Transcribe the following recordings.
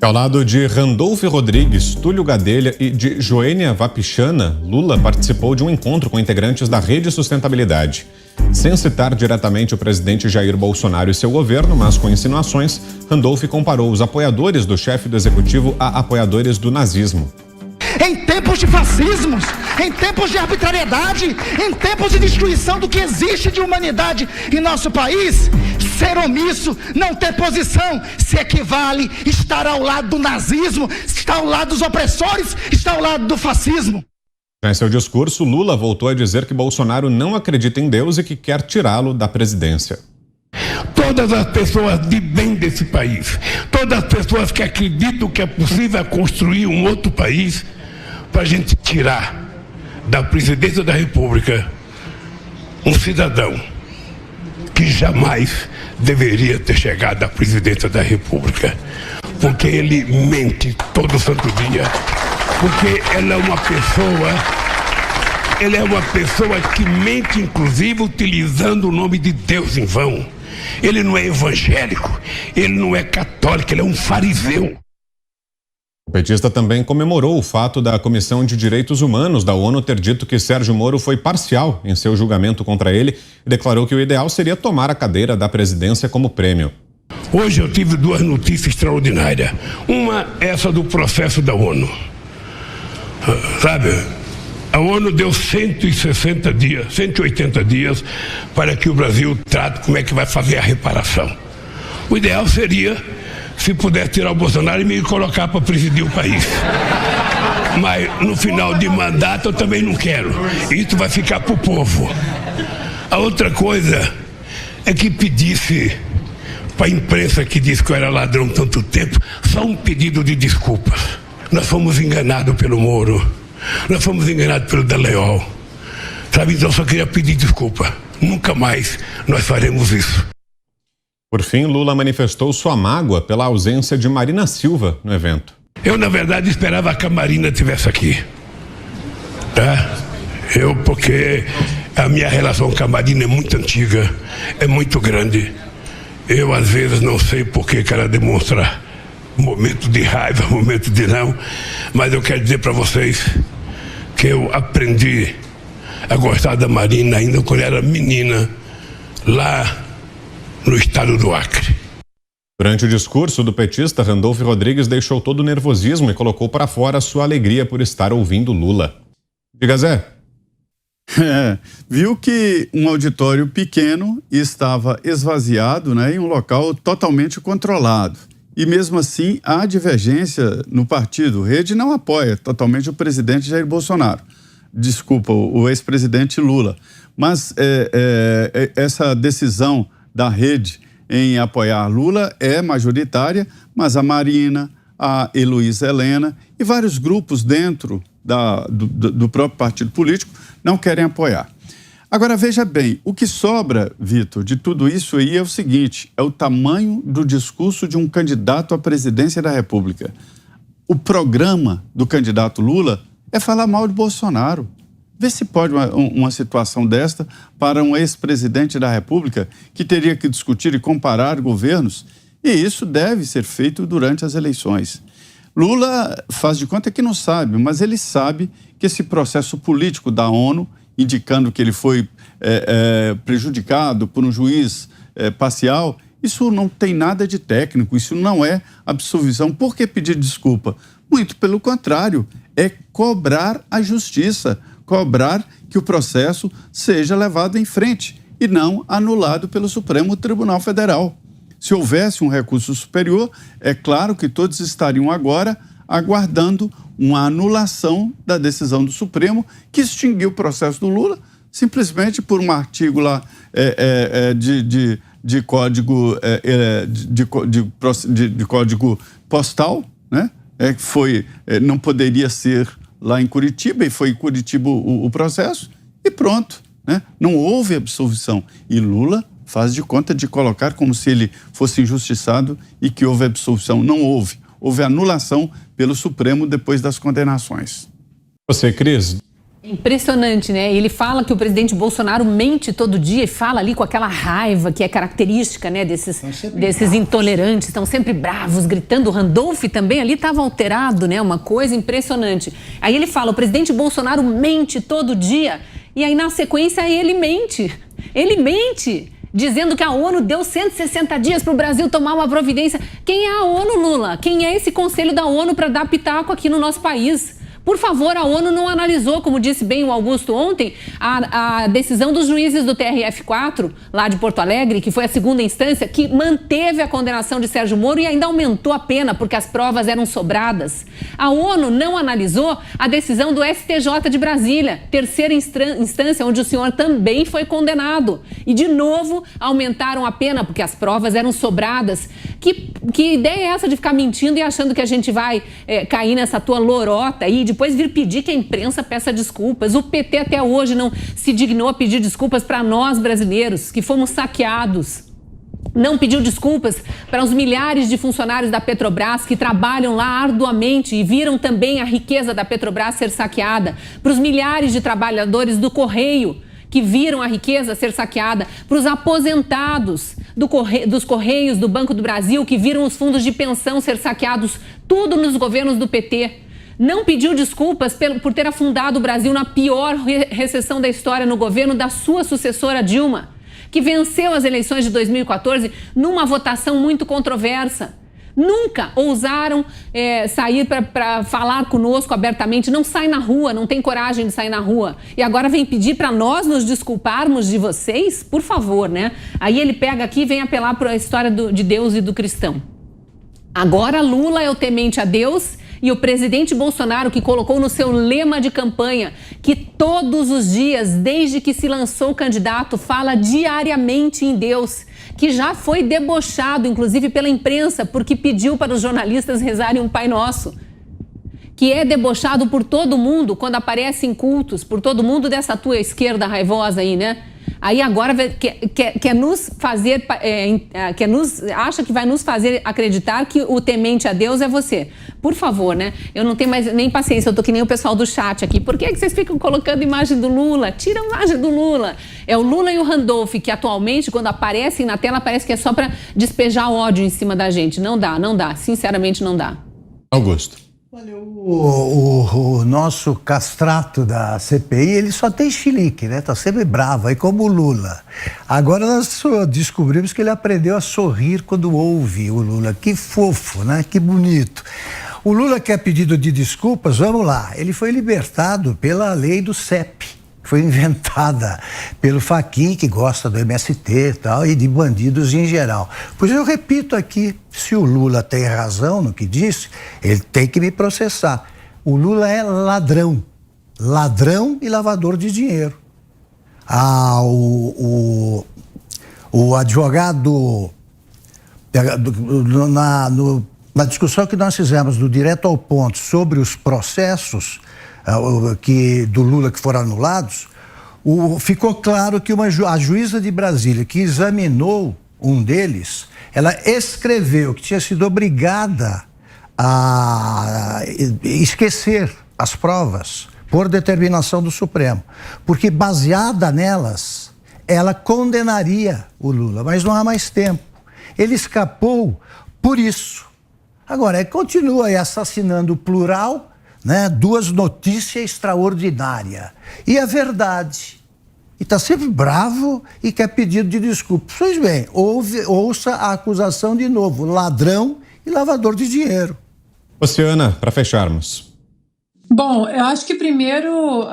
Ao lado de Randolph Rodrigues, Túlio Gadelha e de Joênia Wapichana, Lula participou de um encontro com integrantes da Rede Sustentabilidade. Sem citar diretamente o presidente Jair Bolsonaro e seu governo, mas com insinuações, Randolph comparou os apoiadores do chefe do executivo a apoiadores do nazismo. Em tempos de fascismos, em tempos de arbitrariedade, em tempos de destruição do que existe de humanidade em nosso país, ser omisso, não ter posição, se equivale a estar ao lado do nazismo, estar ao lado dos opressores, estar ao lado do fascismo. Em seu discurso, Lula voltou a dizer que Bolsonaro não acredita em Deus e que quer tirá-lo da presidência. Todas as pessoas de bem desse país, todas as pessoas que acreditam que é possível construir um outro país, para a gente tirar da presidência da República um cidadão que jamais deveria ter chegado à presidência da República, porque ele mente todo santo dia, porque ele é uma pessoa que mente, inclusive utilizando o nome de Deus em vão. Ele não é evangélico, ele não é católico, ele é um fariseu. O petista também comemorou o fato da Comissão de Direitos Humanos da ONU ter dito que Sérgio Moro foi parcial em seu julgamento contra ele e declarou que o ideal seria tomar a cadeira da presidência como prêmio. Hoje eu tive duas notícias extraordinárias. Uma, essa do processo da ONU. Sabe, a ONU deu 160 dias, 180 dias para que o Brasil trate como é que vai fazer a reparação. O ideal seria, se puder tirar o Bolsonaro e me colocar para presidir o país. Mas no final de mandato eu também não quero. Isso vai ficar para o povo. A outra coisa é que pedisse para a imprensa que disse que eu era ladrão tanto tempo, só um pedido de desculpas. Nós fomos enganados pelo Moro. Nós fomos enganados pelo Daleol. Sabe, então eu só queria pedir desculpa. Nunca mais nós faremos isso. Por fim, Lula manifestou sua mágoa pela ausência de Marina Silva no evento. Eu, na verdade, esperava que a Marina estivesse aqui. Tá? Porque a minha relação com a Marina é muito antiga, é muito grande. Eu, às vezes, não sei por que ela demonstra momento de raiva, momento de não, mas eu quero dizer para vocês que eu aprendi a gostar da Marina ainda quando era menina, lá no estado do Acre. Durante o discurso do petista, Randolph Rodrigues deixou todo o nervosismo e colocou para fora sua alegria por estar ouvindo Lula. Diga, Zé. Viu que um auditório pequeno estava esvaziado, né, em um local totalmente controlado. E mesmo assim, há divergência no partido. Rede não apoia totalmente o presidente Jair Bolsonaro. Desculpa, o ex-presidente Lula. Mas essa decisão da Rede em apoiar Lula é majoritária, mas a Marina, a Heloísa Helena e vários grupos dentro do próprio partido político não querem apoiar. Agora, veja bem, o que sobra, Vitor, de tudo isso aí é o seguinte, é o tamanho do discurso de um candidato à presidência da República. O programa do candidato Lula é falar mal de Bolsonaro. Vê se pode uma situação desta para um ex-presidente da República que teria que discutir e comparar governos, e isso deve ser feito durante as eleições. Lula faz de conta que não sabe, mas ele sabe que esse processo político da ONU, indicando que ele foi prejudicado por um juiz parcial, isso não tem nada de técnico, isso não é absolvição. Por que pedir desculpa? Muito pelo contrário, é cobrar a justiça, cobrar que o processo seja levado em frente e não anulado pelo Supremo Tribunal Federal. Se houvesse um recurso superior, é claro que todos estariam agora aguardando uma anulação da decisão do Supremo que extinguiu o processo do Lula simplesmente por um artigo lá de código de código postal, né? Não poderia ser lá em Curitiba, e foi em Curitiba o processo, e pronto, né? Não houve absolvição. E Lula faz de conta de colocar como se ele fosse injustiçado e que houve absolvição. Não houve. Houve anulação pelo Supremo depois das condenações. Você, Cris, Impressionante, né? Ele fala que o presidente Bolsonaro mente todo dia e fala ali com aquela raiva que é característica, né, desses intolerantes, estão sempre bravos, gritando. O Randolph também ali estava alterado, né? Uma coisa impressionante. Aí ele fala, o presidente Bolsonaro mente todo dia e aí na sequência ele mente, dizendo que a ONU deu 160 dias para o Brasil tomar uma providência. Quem é a ONU, Lula? Quem é esse conselho da ONU para dar pitaco aqui no nosso país? Por favor, a ONU não analisou, como disse bem o Augusto ontem, a decisão dos juízes do TRF4, lá de Porto Alegre, que foi a segunda instância, que manteve a condenação de Sérgio Moro e ainda aumentou a pena, porque as provas eram sobradas. A ONU não analisou a decisão do STJ de Brasília, terceira instância, onde o senhor também foi condenado. E, de novo, aumentaram a pena, porque as provas eram sobradas. Que ideia é essa de ficar mentindo e achando que a gente vai cair nessa tua lorota aí, depois vir pedir que a imprensa peça desculpas? O PT até hoje não se dignou a pedir desculpas para nós brasileiros, que fomos saqueados. Não pediu desculpas para os milhares de funcionários da Petrobras que trabalham lá arduamente e viram também a riqueza da Petrobras ser saqueada. Para os milhares de trabalhadores do Correio que viram a riqueza ser saqueada, para os aposentados dos Correios, do Banco do Brasil, que viram os fundos de pensão ser saqueados, tudo nos governos do PT. Não pediu desculpas por ter afundado o Brasil na pior recessão da história no governo da sua sucessora Dilma, que venceu as eleições de 2014 numa votação muito controversa. Nunca ousaram sair para falar conosco abertamente, não sai na rua, não tem coragem de sair na rua. E agora vem pedir para nós nos desculparmos de vocês? Por favor, né? Aí ele pega aqui e vem apelar para a história de Deus e do cristão. Agora Lula é o temente a Deus e o presidente Bolsonaro, que colocou no seu lema de campanha que todos os dias, desde que se lançou candidato, fala diariamente em Deus, que já foi debochado, inclusive pela imprensa, porque pediu para os jornalistas rezarem um Pai Nosso, que é debochado por todo mundo quando aparece em cultos, por todo mundo dessa tua esquerda raivosa aí, né? Aí agora quer nos fazer, acha que vai nos fazer acreditar que o temente a Deus é você. Por favor, né? Eu não tenho mais nem paciência, eu tô que nem o pessoal do chat aqui. Por que vocês ficam colocando imagem do Lula? Tira a imagem do Lula. É o Lula e o Randolph, que atualmente, quando aparecem na tela, parece que é só para despejar ódio em cima da gente. Não dá. Sinceramente, não dá. Augusto. Olha, o nosso castrato da CPI, ele só tem chilique, né? Tá sempre bravo, aí como o Lula. Agora nós descobrimos que ele aprendeu a sorrir quando ouve o Lula. Que fofo, né? Que bonito. O Lula quer pedido de desculpas, vamos lá. Ele foi libertado pela lei do CEP, que foi inventada pelo Fachin, que gosta do MST e tal, e de bandidos em geral. Pois eu repito aqui, se o Lula tem razão no que disse, ele tem que me processar. O Lula é ladrão e lavador de dinheiro. O advogado, na discussão que nós fizemos do Direto ao Ponto sobre os processos do Lula que foram anulados, ficou claro que a juíza de Brasília, que examinou um deles, ela escreveu que tinha sido obrigada a esquecer as provas por determinação do Supremo, porque baseada nelas, ela condenaria o Lula, mas não há mais tempo. Ele escapou por isso. Agora, continua aí assassinando o plural, né? Duas notícias extraordinárias. E a verdade. E está sempre bravo e quer pedido de desculpa. Pois bem, ouça a acusação de novo: ladrão e lavador de dinheiro. Oceana, para fecharmos. Bom, eu acho que primeiro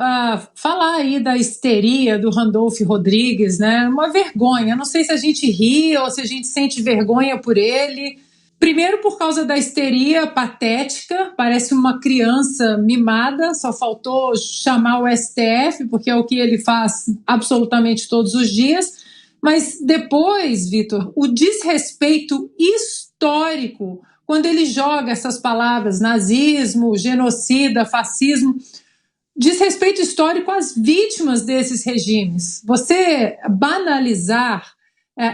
falar aí da histeria do Randolph Rodrigues, né? Uma vergonha. Não sei se a gente ri ou se a gente sente vergonha por ele. Primeiro por causa da histeria patética, parece uma criança mimada, só faltou chamar o STF, porque é o que ele faz absolutamente todos os dias. Mas depois, Vitor, o desrespeito histórico, quando ele joga essas palavras nazismo, genocida, fascismo, desrespeito histórico às vítimas desses regimes. Você banalizar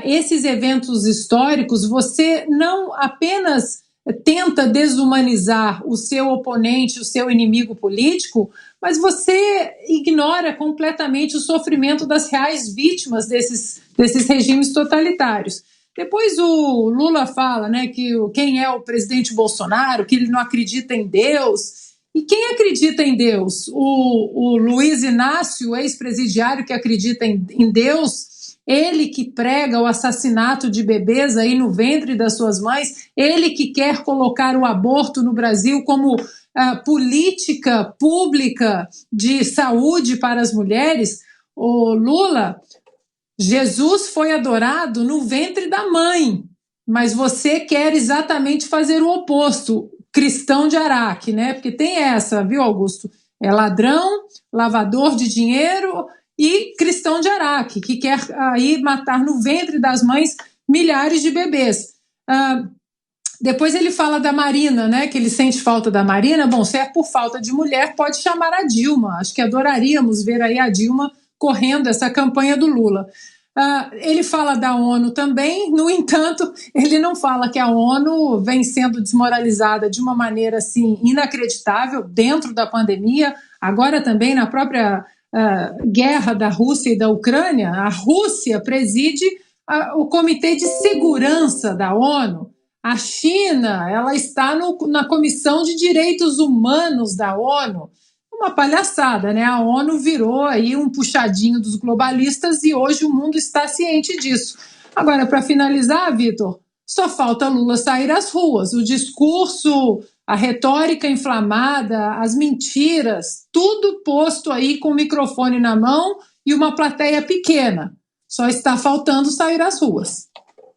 esses eventos históricos, você não apenas tenta desumanizar o seu oponente, o seu inimigo político, mas você ignora completamente o sofrimento das reais vítimas desses regimes totalitários. Depois o Lula fala, né, que quem é o presidente Bolsonaro, que ele não acredita em Deus. E quem acredita em Deus? O Luiz Inácio, ex-presidiário que acredita em Deus, ele que prega o assassinato de bebês aí no ventre das suas mães, ele que quer colocar o aborto no Brasil como política pública de saúde para as mulheres. O Lula, Jesus foi adorado no ventre da mãe, mas você quer exatamente fazer o oposto, cristão de Araque, né? Porque tem essa, viu, Augusto? É ladrão, lavador de dinheiro e cristão de Araque, que quer aí matar no ventre das mães milhares de bebês. Depois ele fala da Marina, né? Que ele sente falta da Marina. Bom, se é por falta de mulher, pode chamar a Dilma. Acho que adoraríamos ver aí a Dilma correndo essa campanha do Lula. Ele fala da ONU também, no entanto, ele não fala que a ONU vem sendo desmoralizada de uma maneira assim inacreditável dentro da pandemia, agora também na própria guerra da Rússia e da Ucrânia. A Rússia preside o Comitê de Segurança da ONU. A China, ela está na Comissão de Direitos Humanos da ONU. Uma palhaçada, né? A ONU virou aí um puxadinho dos globalistas e hoje o mundo está ciente disso. Agora, para finalizar, Vitor, só falta Lula sair às ruas. O discurso, a retórica inflamada, as mentiras, tudo posto aí com o microfone na mão e uma plateia pequena. Só está faltando sair às ruas.